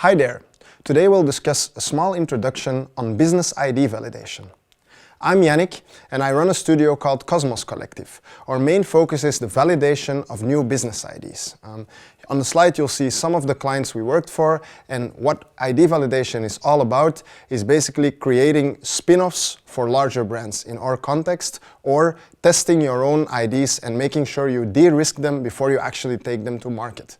Hi there! Today we'll discuss a small introduction on business ID validation. I'm Yannick and I run a studio called Cosmos Collective. Our main focus is the validation of new business IDs. On the slide you'll see some of the clients we worked for, and what ID validation is all about is basically creating spin-offs for larger brands in our context, or testing your own IDs and making sure you de-risk them before you actually take them to market.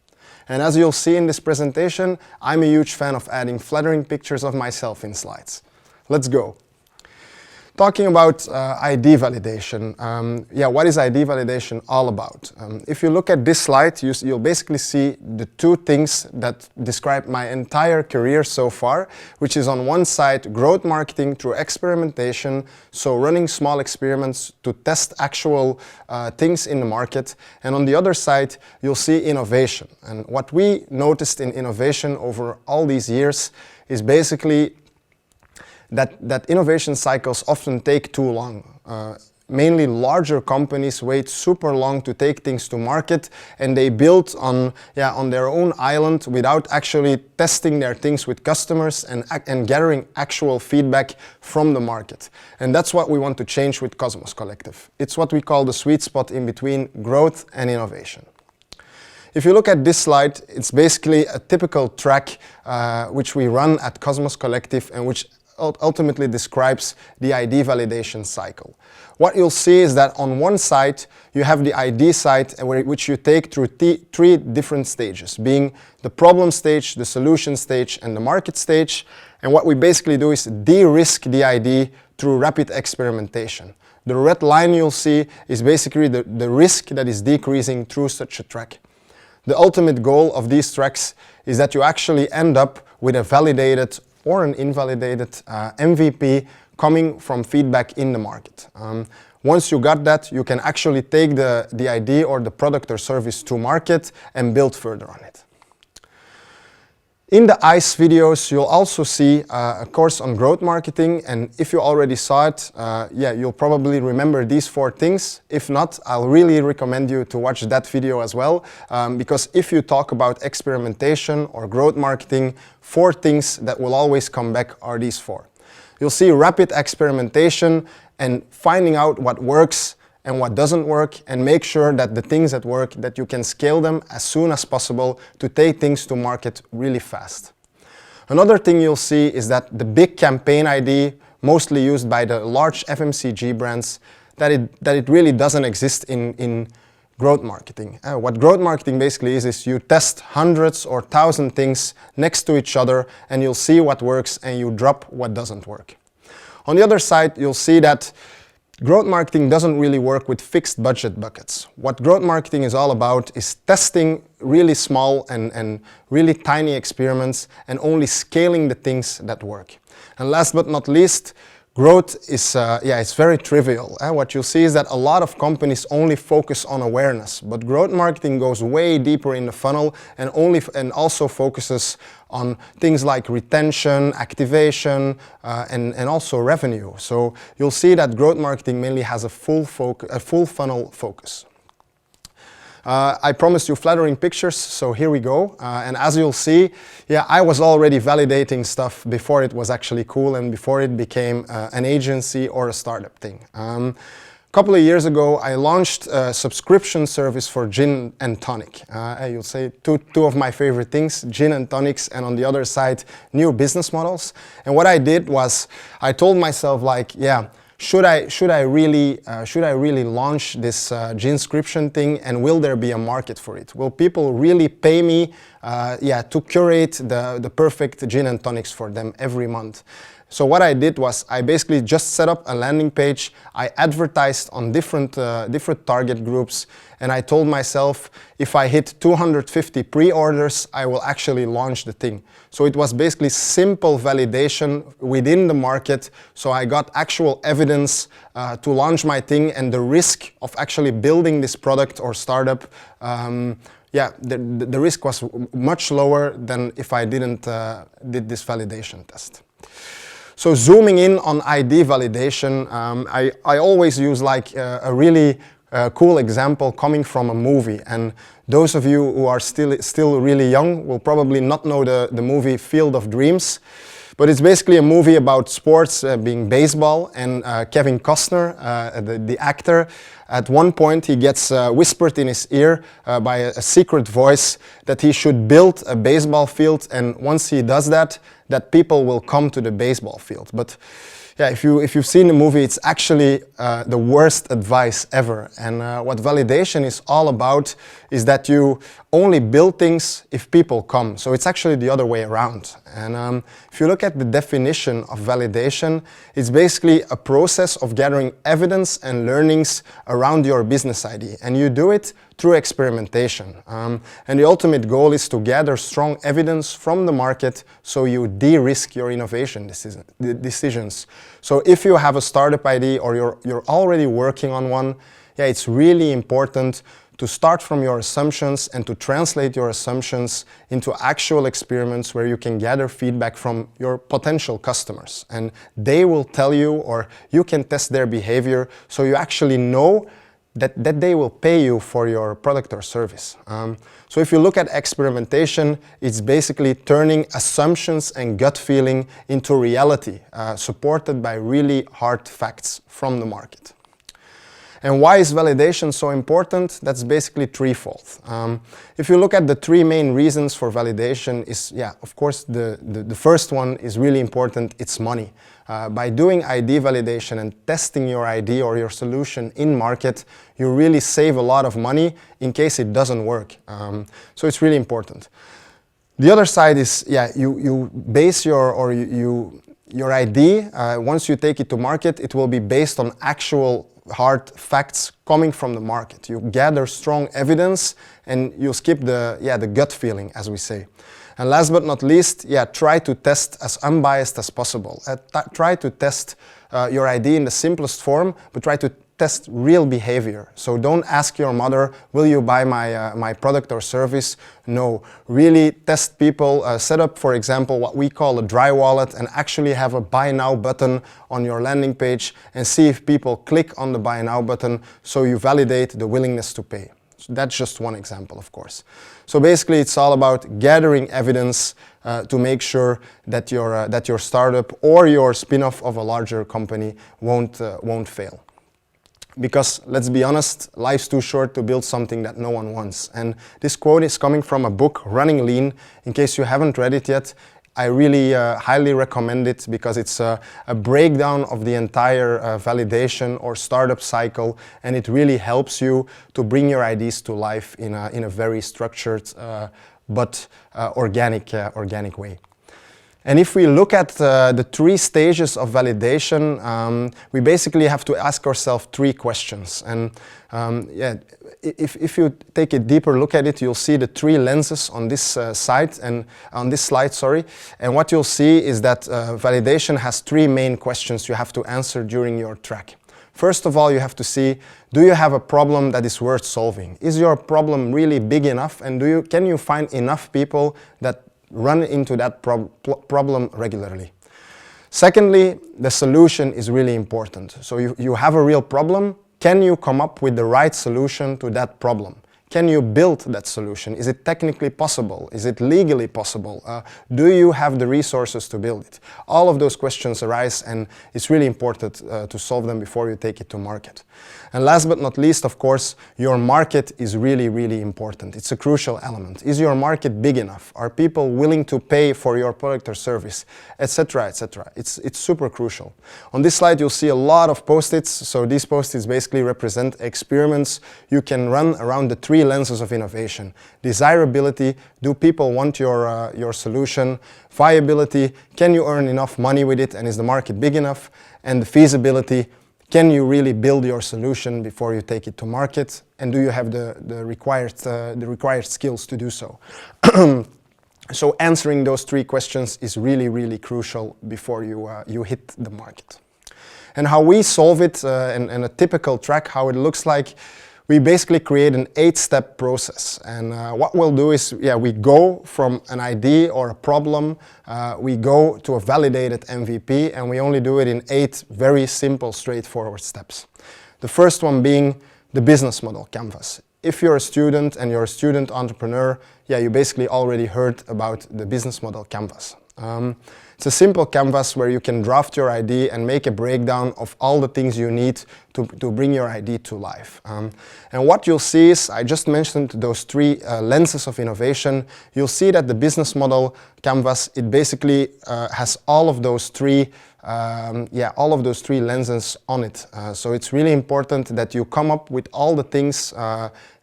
And as you'll see in this presentation, I'm a huge fan of adding flattering pictures of myself in slides. Let's go. Talking about ID validation, what is ID validation all about? If you look at this slide, you'll basically see the two things that describe my entire career so far, which is on one side growth marketing through experimentation, so running small experiments to test actual things in the market, and on the other side you'll see innovation. And what we noticed in innovation over all these years is basically that innovation cycles often take too long. Mainly larger companies wait super long to take things to market, and they build on their own island without actually testing their things with customers and gathering actual feedback from the market. And that's what we want to change with Cosmos Collective. It's what we call the sweet spot in between growth and innovation. If you look at this slide, it's basically a typical track which we run at Cosmos Collective and which ultimately describes the ID validation cycle. What you'll see is that on one side you have the ID side, which you take through three different stages, being the problem stage, the solution stage, and the market stage. And what we basically do is de-risk the ID through rapid experimentation. The red line you'll see is basically the risk that is decreasing through such a track. The ultimate goal of these tracks is that you actually end up with a validated or an invalidated MVP coming from feedback in the market. Once you got that, you can actually take the ID or the product or service to market and build further on it. In the ICE videos, you'll also see a course on growth marketing, and if you already saw it, you'll probably remember these 4 things. If not, I'll really recommend you to watch that video as well, because if you talk about experimentation or growth marketing, 4 things that will always come back are these 4. You'll see rapid experimentation and finding out what works and what doesn't work, and make sure that the things that work, that you can scale them as soon as possible to take things to market really fast. Another thing you'll see is that the big campaign ID, mostly used by the large FMCG brands, that it really doesn't exist in growth marketing. What growth marketing basically is you test hundreds or 1,000 things next to each other, and you'll see what works and you drop what doesn't work. On the other side, you'll see that growth marketing doesn't really work with fixed budget buckets. What growth marketing is all about is testing really small and really tiny experiments and only scaling the things that work. And last but not least, growth is it's very trivial. What you'll see is that a lot of companies only focus on awareness, but growth marketing goes way deeper in the funnel and also focuses on things like retention, activation, and also revenue. So you'll see that growth marketing mainly has a full funnel focus. I promised you flattering pictures, so here we go. And as you'll see, I was already validating stuff before it was actually cool and before it became an agency or a startup thing. A couple of years ago, I launched a subscription service for gin and tonic. You'll say two of my favorite things, gin and tonics, and on the other side, new business models. And what I did was, I told myself, like, should I really launch this ginscription thing, and will there be a market for it? Will people really pay me to curate the perfect gin and tonics for them every month? So what I did was I basically just set up a landing page. I advertised on different target groups, and I told myself if I hit 250 pre-orders, I will actually launch the thing. So it was basically simple validation within the market. So I got actual evidence to launch my thing, and the risk of actually building this product or startup, the risk was much lower than if I did this validation test. So zooming in on ID validation, I always use like a really cool example coming from a movie. And those of you who are still really young will probably not know the movie Field of Dreams. But it's basically a movie about sports, being baseball, and Kevin Costner, the actor, at one point he gets whispered in his ear by a secret voice that he should build a baseball field, and once he does that, that people will come to the baseball field. But yeah, if you've seen the movie, it's actually the worst advice ever. And what validation is all about is that you only build things if people come. So it's actually the other way around. And if you look at the definition of validation, it's basically a process of gathering evidence and learnings around your business idea. And you do it through experimentation. And the ultimate goal is to gather strong evidence from the market so you de-risk your innovation decisions. So if you have a startup idea or you're already working on one, yeah, it's really important to start from your assumptions and to translate your assumptions into actual experiments where you can gather feedback from your potential customers. And they will tell you, or you can test their behavior so you actually know that they will pay you for your product or service. So if you look at experimentation, it's basically turning assumptions and gut feeling into reality, supported by really hard facts from the market. And why is validation so important? That's basically threefold. If you look at the three main reasons for validation is, yeah, of course, the first one is really important, it's money. By doing ID validation and testing your ID or your solution in market, you really save a lot of money in case it doesn't work. So it's really important. The other side is, yeah, you base your ID, once you take it to market, it will be based on actual hard facts coming from the market. You gather strong evidence and you skip the gut feeling, as we say. And last but not least, yeah, try to test as unbiased as possible. Try to test your idea in the simplest form, but try to test real behavior. So don't ask your mother, will you buy my product or service? No, really test people. Set up, for example, what we call a dry wallet and actually have a buy now button on your landing page and see if people click on the buy now button so you validate the willingness to pay. So that's just one example, of course. So basically it's all about gathering evidence to make sure that your startup or your spin-off of a larger company won't fail. Because let's be honest, life's too short to build something that no one wants. And this quote is coming from a book, Running Lean. In case you haven't read it yet, I really highly recommend it because it's a breakdown of the entire validation or startup cycle, and it really helps you to bring your ideas to life in a very structured but organic way. And if we look at the three stages of validation, we basically have to ask ourselves three questions. And yeah, if you take a deeper look at it, you'll see the three lenses on this slide. And what you'll see is that validation has three main questions you have to answer during your track. First of all, you have to see, do you have a problem that is worth solving? Is your problem really big enough? And can you find enough people that run into that problem regularly? Secondly, the solution is really important. So you have a real problem. Can you come up with the right solution to that problem? Can you build that solution? Is it technically possible? Is it legally possible? Do you have the resources to build it? All of those questions arise, and it's really important to solve them before you take it to market. And last but not least, of course, your market is really, really important. It's a crucial element. Is your market big enough? Are people willing to pay for your product or service? Etc., etc. It's super crucial. On this slide, you'll see a lot of post-its. So these post-its basically represent experiments you can run around the three lenses of innovation. Desirability, do people want your solution? Viability, can you earn enough money with it and is the market big enough? And the feasibility, can you really build your solution before you take it to market? And do you have the required skills to do so? So answering those three questions is really, really crucial before you hit the market. And how we solve it in a typical track, how it looks like, we basically create an 8-step process. And what we'll do is, we go from an idea or a problem, we go to a validated MVP, and we only do it in 8 very simple, straightforward steps. The first one being, the business model canvas. If you're a student and you're a student entrepreneur, yeah, you basically already heard about the business model canvas. It's a simple canvas where you can draft your idea and make a breakdown of all the things you need to bring your idea to life. And what you'll see is, I just mentioned those three lenses of innovation. You'll see that the business model canvas, it basically has all of those three lenses on it. So it's really important that you come up with all the things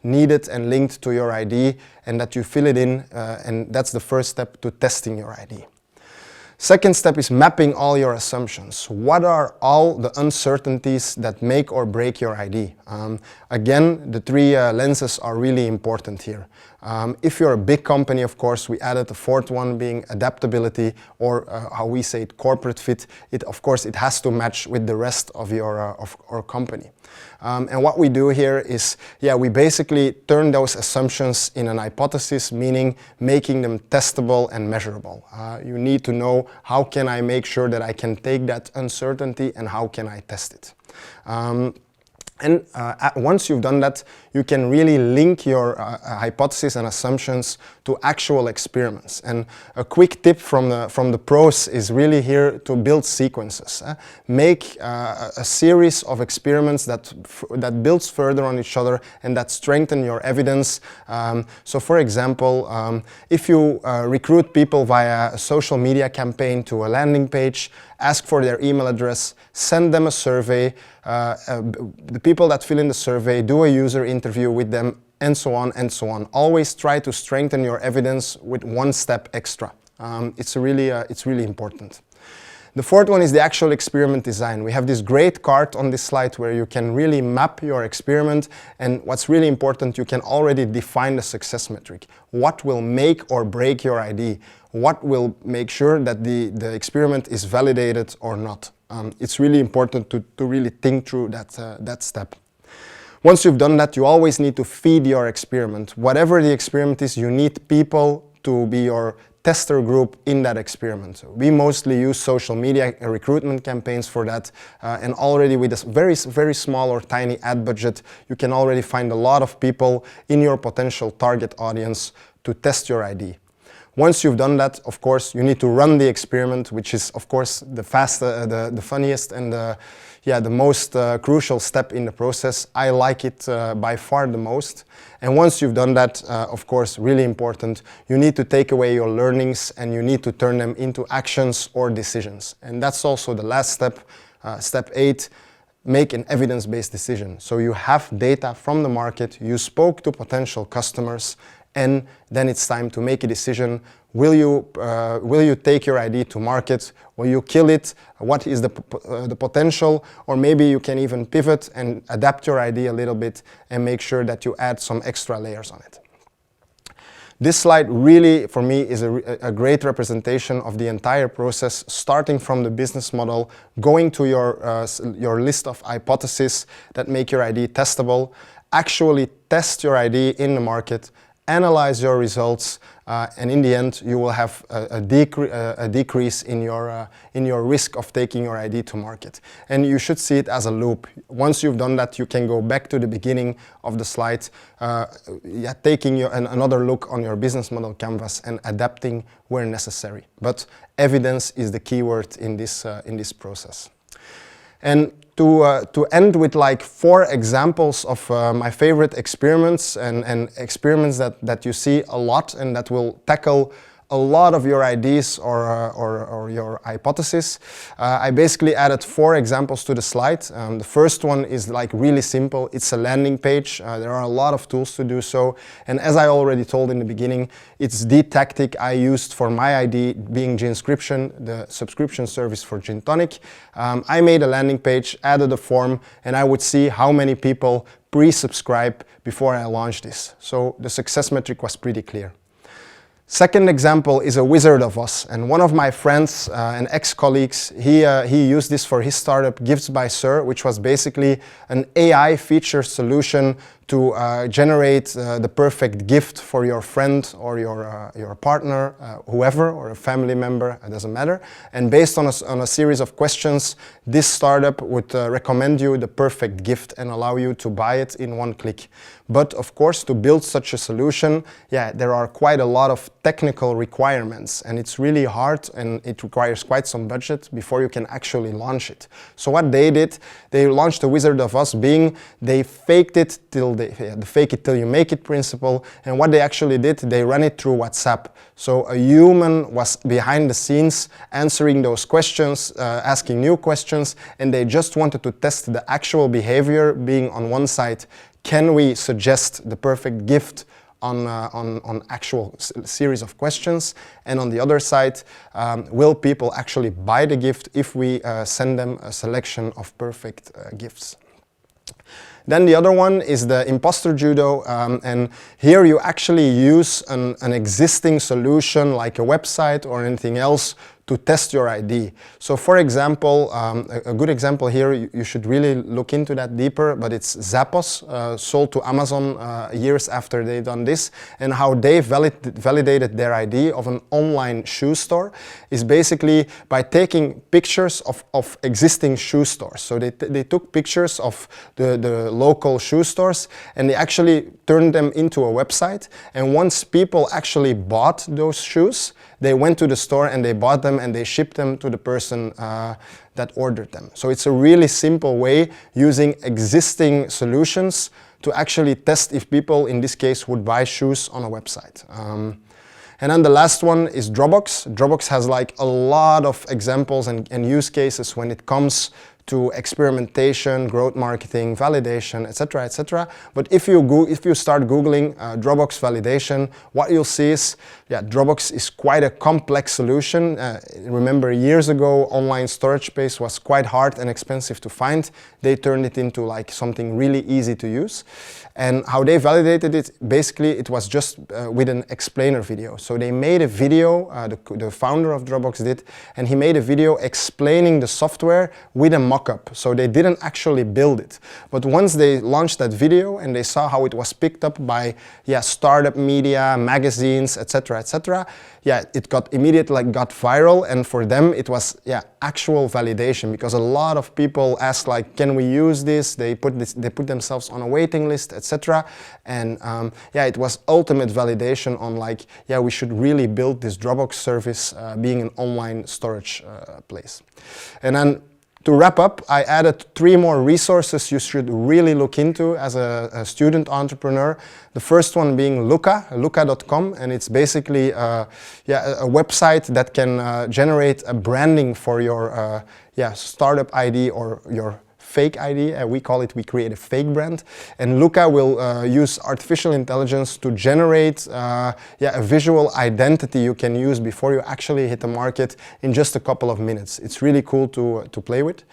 needed and linked to your idea, and that you fill it in, and that's the first step to testing your idea. Second step is mapping all your assumptions. What are all the uncertainties that make or break your idea? Again, the three lenses are really important here. If you're a big company, of course, we added the fourth one being adaptability, or how we say it, corporate fit. Of course, it has to match with the rest of your company. And what we do here is, we basically turn those assumptions in an hypothesis, meaning making them testable and measurable. You need to know, how can I make sure that I can take that uncertainty and how can I test it? And once you've done that, you can really link your hypotheses and assumptions to actual experiments. And a quick tip from the pros is really here to build sequences. Make a series of experiments that builds further on each other and that strengthen your evidence. So for example, if you recruit people via a social media campaign to a landing page, ask for their email address, send them a survey, the people that fill in the survey, do a user interview with them, and so on and so on. Always try to strengthen your evidence with one step extra. It's really important. The fourth one is the actual experiment design. We have this great card on this slide where you can really map your experiment, and what's really important, you can already define the success metric. What will make or break your idea? What will make sure that the experiment is validated or not? It's really important to really think through that step. Once you've done that, you always need to feed your experiment. Whatever the experiment is, you need people to be your tester group in that experiment. So we mostly use social media recruitment campaigns for that, and already with a very, very small or tiny ad budget, you can already find a lot of people in your potential target audience to test your idea. Once you've done that, of course, you need to run the experiment, which is, of course, the funniest and the most crucial step in the process. I like it by far the most. And once you've done that, of course, really important, you need to take away your learnings and you need to turn them into actions or decisions. And that's also the last step, step 8. Make an evidence-based decision. So you have data from the market, you spoke to potential customers, and then it's time to make a decision. Will you take your idea to market? Will you kill it? What is the potential? Or maybe you can even pivot and adapt your idea a little bit and make sure that you add some extra layers on it. This slide really, for me, is a great representation of the entire process, starting from the business model, going to your list of hypotheses that make your idea testable, actually test your idea in the market, analyze your results, and in the end, you will have a decrease in your risk of taking your idea to market. And you should see it as a loop. Once you've done that, you can go back to the beginning of the slide, taking another look on your business model canvas and adapting where necessary. But evidence is the key word in this process. And to end with like 4 examples of my favorite experiments and experiments that you see a lot and that will tackle a lot of your ideas or your hypothesis. I basically added 4 examples to the slide. The first one is like really simple. It's a landing page. There are a lot of tools to do so. And as I already told in the beginning, it's the tactic I used for my idea being Ginscription, the subscription service for Gin Tonic. I made a landing page, added a form, and I would see how many people pre-subscribe before I launched this. So the success metric was pretty clear. Second example is a Wizard of Oz, and one of my friends and ex-colleagues, he used this for his startup Gifts by Sir, which was basically an AI feature solution to generate the perfect gift for your friend or your partner, whoever, or a family member, it doesn't matter. And based on a series of questions, this startup would recommend you the perfect gift and allow you to buy it in one click. But of course, to build such a solution, yeah, there are quite a lot of technical requirements, and it's really hard, and it requires quite some budget before you can actually launch it. So what they did, they launched the Wizard of Oz, being they faked it till the fake it till you make it principle. And what they actually did, they ran it through WhatsApp. So a human was behind the scenes answering those questions, asking new questions, and they just wanted to test the actual behavior, being on one side, can we suggest the perfect gift on actual series of questions? And on the other side, will people actually buy the gift if we send them a selection of perfect gifts? Then the other one is the imposter judo, and here you actually use an existing solution like a website or anything else to test your ID. So for example, a good example here, you should really look into that deeper, but it's Zappos, sold to Amazon years after they've done this, and how they validated their ID of an online shoe store is basically by taking pictures of existing shoe stores. So they took pictures of the local shoe stores, and they actually turned them into a website, and once people actually bought those shoes, they went to the store and they bought them and they shipped them to the person that ordered them. So it's a really simple way using existing solutions to actually test if people, in this case, would buy shoes on a website. And then the last one is Dropbox. Dropbox has like a lot of examples and use cases when it comes to experimentation, growth marketing, validation, etc., etc. But if you start Googling Dropbox validation, what you'll see is, yeah, Dropbox is quite a complex solution. Remember, years ago, online storage space was quite hard and expensive to find. They turned it into like something really easy to use. And how they validated it, basically, it was just with an explainer video. So they made a video, the founder of Dropbox did, and he made a video explaining the software with a mock-up. So they didn't actually build it. But once they launched that video and they saw how it was picked up by, yeah, startup media, magazines, etc., etc., yeah, it got immediately got viral, and for them it was, yeah, actual validation, because a lot of people asked like, can we use this? They put themselves on a waiting list, etc. And yeah, it was ultimate validation on like, yeah, we should really build this Dropbox service, being an online storage place. And then to wrap up, I added 3 more resources you should really look into as a student entrepreneur. The first one being Luca.com, and it's basically yeah, a website that can generate a branding for your yeah, startup ID or your fake ID. We create a fake brand, and Luca will use artificial intelligence to generate yeah, a visual identity you can use before you actually hit the market in just a couple of minutes. It's really cool to play with.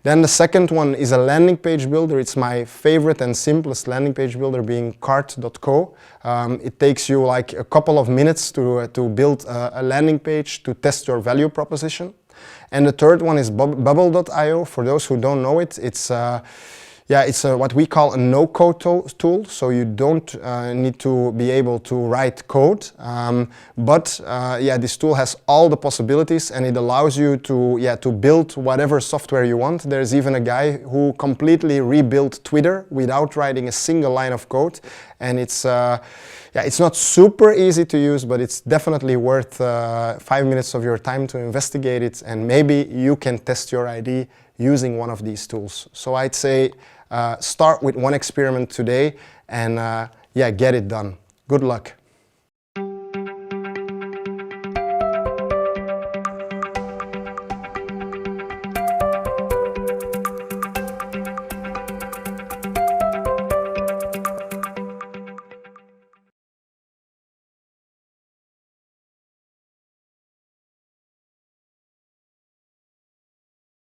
Then the second one is a landing page builder. It's my favorite and simplest landing page builder, being Cart.co. It takes you like a couple of minutes to build a landing page to test your value proposition. And the third one is Bubble.io. For those who don't know it, it's yeah, it's what we call a no-code tool. So you don't need to be able to write code, but yeah, this tool has all the possibilities, and it allows you to build whatever software you want. There's even a guy who completely rebuilt Twitter without writing a single line of code, and it's yeah, it's not super easy to use, but it's definitely worth 5 minutes of your time to investigate it, and maybe you can test your ID using one of these tools. So I'd say start with one experiment today and yeah, get it done. Good luck.